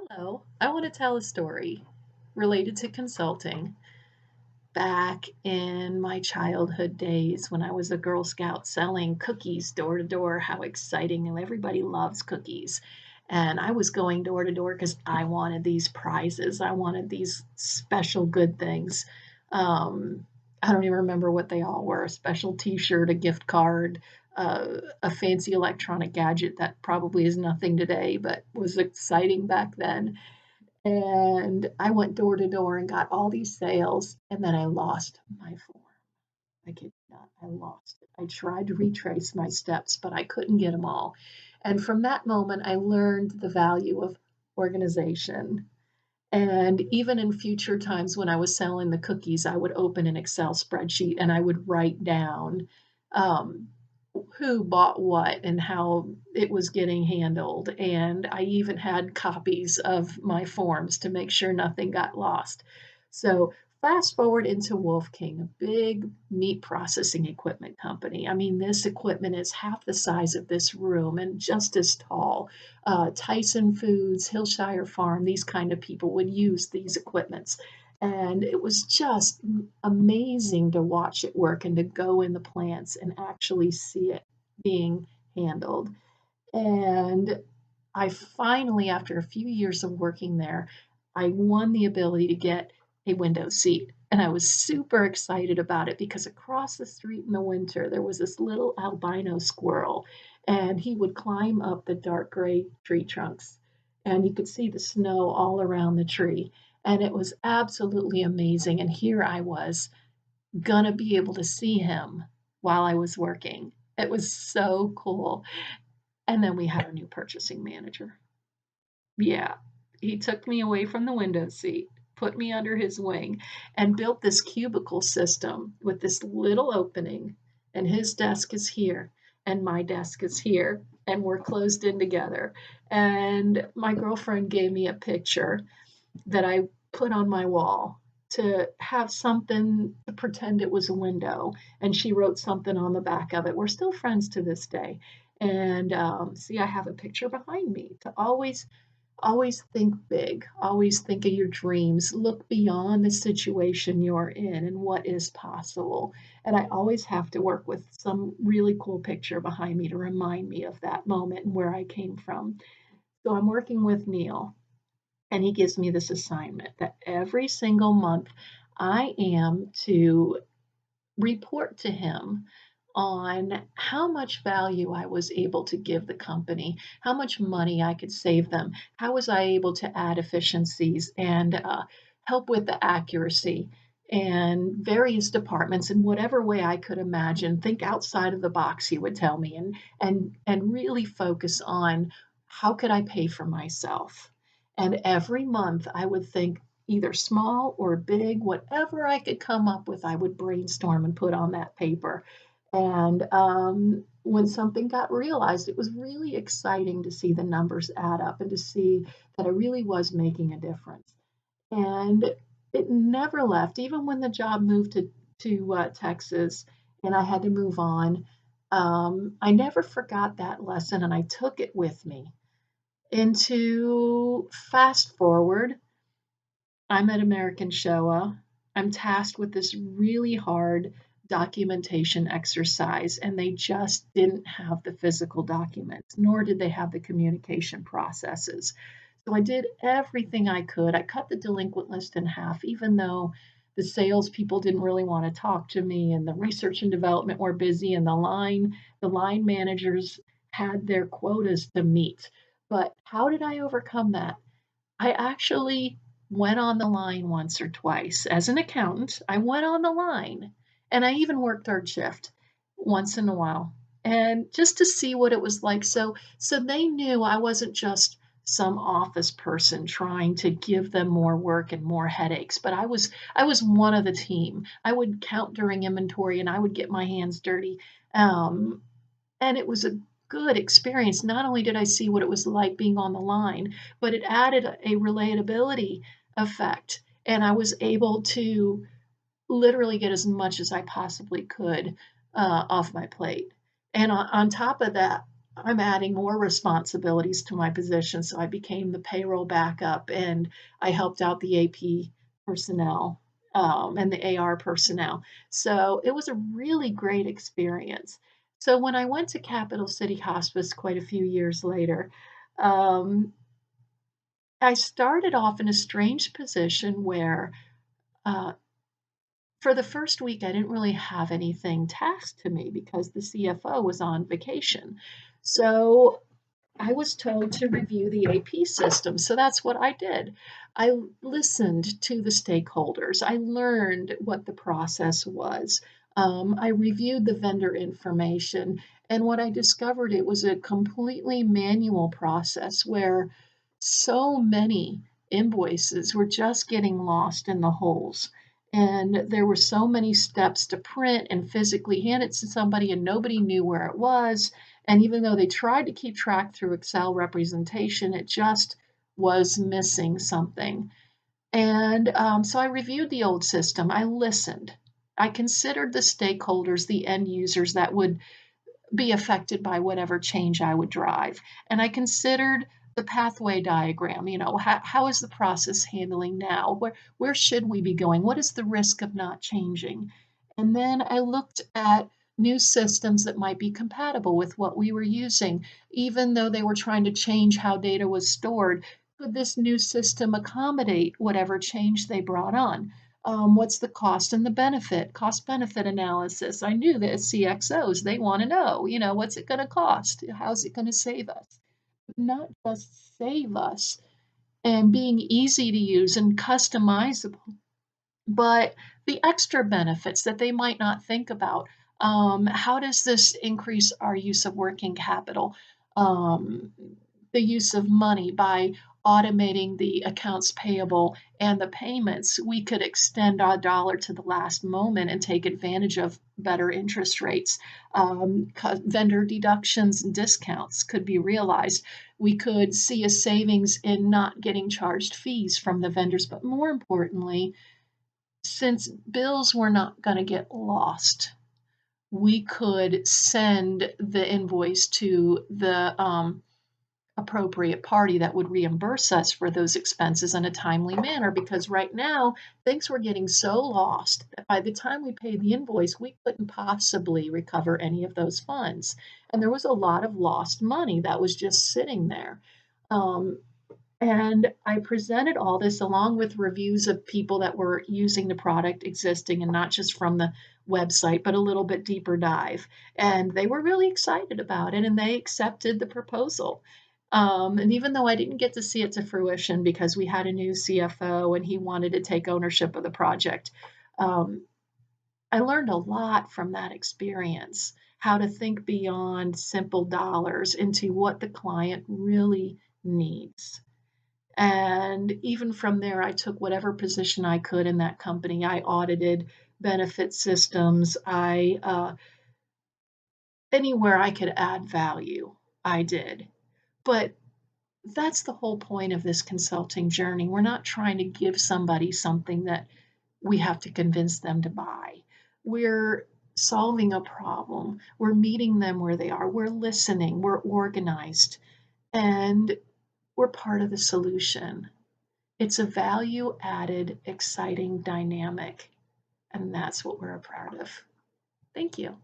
Hello, I want to tell a story related to consulting back in my childhood days when I was a Girl Scout selling cookies door to door. How exciting! And everybody loves cookies. And I was going door to door because I wanted these prizes. I wanted these special good things. I don't even remember what they all were, a special t-shirt, a gift card, a fancy electronic gadget that probably is nothing today, but was exciting back then. And I went door to door and got all these sales, and then I lost my form. I kid you not, I lost it. I tried to retrace my steps, but I couldn't get them all. And from that moment, I learned the value of organization. And even in future times when I was selling the cookies, I would open an Excel spreadsheet and I would write down um, who bought what and how it was getting handled. And I even had copies of my forms to make sure nothing got lost. So fast forward into Wolf King, a big meat processing equipment company. I mean, this equipment is half the size of this room and just as tall. Tyson Foods, Hillshire Farm, these kind of people would use these equipments. And it was just amazing to watch it work and to go in the plants and actually see it being handled. And I finally, after a few years of working there, I won the ability to get a window seat. And I was super excited about it because across the street in the winter, there was this little albino squirrel, and he would climb up the dark gray tree trunks, and you could see the snow all around the tree. And it was absolutely amazing. And here I was gonna be able to see him while I was working. It was so cool. And then we had a new purchasing manager. Yeah, he took me away from the window seat, put me under his wing, and built this cubicle system with this little opening. And his desk is here, and my desk is here, and we're closed in together. And my girlfriend gave me a picture that I put on my wall to have something to pretend it was a window. And she wrote something on the back of it. We're still friends to this day. And see, I have a picture behind me to always think big, always think of your dreams, look beyond the situation you're in and what is possible. And I always have to work with some really cool picture behind me to remind me of that moment and where I came from. So I'm working with Neil, and he gives me this assignment that every single month I am to report to him on how much value I was able to give the company, how much money I could save them, how was I able to add efficiencies and help with the accuracy and various departments in whatever way I could imagine. Think outside of the box, he would tell me, and really focus on how could I pay for myself. And every month I would think either small or big, whatever I could come up with, I would brainstorm and put on that paper. And when something got realized, it was really exciting to see the numbers add up and to see that I really was making a difference. And it never left, even when the job moved to Texas and I had to move on. I never forgot that lesson, and I took it with me into fast forward. I'm at American Showa. I'm tasked with this really hard documentation exercise, and they just didn't have the physical documents, nor did they have the communication processes. So I did everything I could. I cut the delinquent list in half, even though the salespeople didn't really want to talk to me, and the research and development were busy, and the line managers had their quotas to meet. But how did I overcome that? I actually went on the line once or twice. As an accountant, I went on the line, and I even worked third shift once in a while, and just to see what it was like. So they knew I wasn't just some office person trying to give them more work and more headaches, but I was one of the team. I would count during inventory, and I would get my hands dirty. Um, and it was a good experience. Not only did I see what it was like being on the line, but it added a relatability effect. And I was able to literally get as much as I possibly could off my plate. And on top of that, I'm adding more responsibilities to my position. So I became the payroll backup and I helped out the AP personnel and the AR personnel. So it was a really great experience. So when I went to Capital City Hospice quite a few years later, um, I started off in a strange position where uh, for the first week, I didn't really have anything tasked to me because the CFO was on vacation. So I was told to review the AP system, so that's what I did. I listened to the stakeholders. I learned what the process was. I reviewed the vendor information, and what I discovered it was a completely manual process where so many invoices were just getting lost in the holes. And there were so many steps to print and physically hand it to somebody, and nobody knew where it was. And even though they tried to keep track through Excel representation, it just was missing something. And so I reviewed the old system. I listened. I considered the stakeholders, the end users that would be affected by whatever change I would drive. And I considered the pathway diagram. How is the process handling now? Where should we be going? What is the risk of not changing? And then I looked at new systems that might be compatible with what we were using, even though they were trying to change how data was stored. Could this new system accommodate whatever change they brought on? What's the cost and the benefit, cost benefit analysis? I knew that CXOs, they want to know, what's it going to cost? How's it going to save us? Not just save us and being easy to use and customizable, but the extra benefits that they might not think about. How does this increase our use of working capital? Um, the use of money by automating the accounts payable and the payments, we could extend our dollar to the last moment and take advantage of better interest rates. Vendor deductions and discounts could be realized. We could see a savings in not getting charged fees from the vendors, but more importantly, since bills were not going to get lost, we could send the invoice to the appropriate party that would reimburse us for those expenses in a timely manner. Because right now, things were getting so lost that by the time we paid the invoice, we couldn't possibly recover any of those funds. And there was a lot of lost money that was just sitting there. Um, and I presented all this along with reviews of people that were using the product existing and not just from the website, but a little bit deeper dive. And they were really excited about it and they accepted the proposal. And even though I didn't get to see it to fruition because we had a new CFO and he wanted to take ownership of the project, um, I learned a lot from that experience, how to think beyond simple dollars into what the client really needs. And even from there, I took whatever position I could in that company. I audited benefit systems. Anywhere I could add value, I did. But that's the whole point of this consulting journey. We're not trying to give somebody something that we have to convince them to buy. We're solving a problem. We're meeting them where they are. We're listening. We're organized. And we're part of the solution. It's a value added, exciting dynamic, and that's what we're a part of. Thank you.